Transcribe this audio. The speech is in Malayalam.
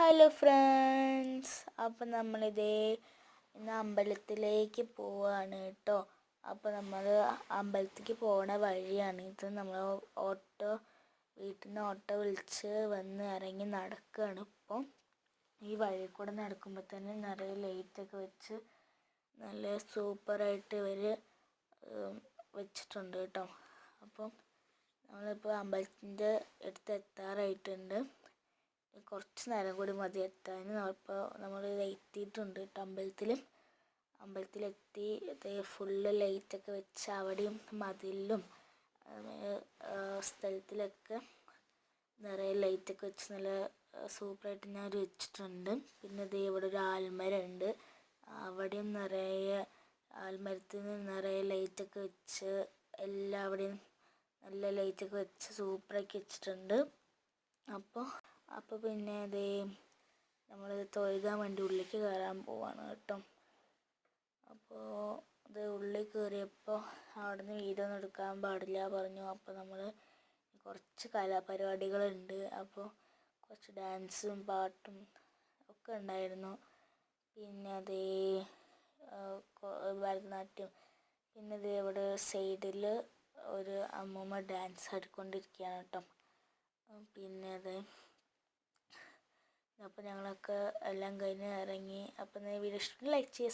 ഹലോ ഫ്രണ്ട്സ്, അപ്പം നമ്മളിതേ ഇന്ന് അമ്പലത്തിലേക്ക് പോവാണ് കേട്ടോ. അപ്പോൾ നമ്മൾ അമ്പലത്തിലേക്ക് പോണ വഴിയാണ് ഇത്. നമ്മൾ വീട്ടിൽ നിന്ന് ഓട്ടോ വിളിച്ച് വന്ന് ഇറങ്ങി നടക്കുകയാണ്. ഇപ്പം ഈ വഴി കൂടെ നടക്കുമ്പോൾ തന്നെ നിറയെ ലൈറ്റൊക്കെ വെച്ച് നല്ല സൂപ്പറായിട്ട് ഇവർ വെച്ചിട്ടുണ്ട് കേട്ടോ. അപ്പം നമ്മളിപ്പോൾ അമ്പലത്തിൻ്റെ അടുത്ത് എത്താറായിട്ടുണ്ട്. കുറച്ച് നേരം കൂടി മതി എത്താൻ. അപ്പോൾ നമ്മൾ എത്തിയിട്ടുണ്ട് കേട്ടോ. അമ്പലത്തിലെത്തി. ഫുള്ള് ലൈറ്റൊക്കെ വെച്ച് അവിടെയും മതിലിലും സ്ഥലത്തിലൊക്കെ നിറയെ ലൈറ്റൊക്കെ വെച്ച് നല്ല സൂപ്പറായിട്ട് ഞാൻ വെച്ചിട്ടുണ്ട്. പിന്നെ ഇവിടെ ഒരു ആൽമരമുണ്ട്. അവിടെയും നിറയെ ആൽമരത്തിന് നിറയെ ലൈറ്റൊക്കെ വെച്ച് എല്ലാവിടെയും നല്ല ലൈറ്റൊക്കെ വെച്ച് സൂപ്പറാക്കി വെച്ചിട്ടുണ്ട്. അപ്പോൾ പിന്നെ നമ്മൾ തൊഴുകാൻ വേണ്ടി ഉള്ളിലേക്ക് കയറാൻ പോവാണ് കേട്ടോ. അപ്പോൾ ഉള്ളിൽ കയറിയപ്പോൾ അവിടെ നിന്ന് വീഡിയോ ഒന്നും എടുക്കാൻ പാടില്ല പറഞ്ഞു. അപ്പോൾ നമ്മൾ കുറച്ച് കലാപരിപാടികളുണ്ട്. അപ്പോൾ കുറച്ച് ഡാൻസും പാട്ടും ഒക്കെ ഉണ്ടായിരുന്നു. പിന്നെ ഭരതനാട്യം. പിന്നെ ഇവിടെ സൈഡിൽ ഒരു അമ്മൂമ്മ ഡാൻസ് ആടിക്കൊണ്ടിരിക്കുകയാണ് കേട്ടോ. പിന്നെ അപ്പോൾ ഞങ്ങളൊക്കെ എല്ലാം കഴിഞ്ഞ് ഇറങ്ങി. അപ്പോൾ വീഡിയോ ഇഷ്ടം ലൈക്ക് ചെയ്യുക.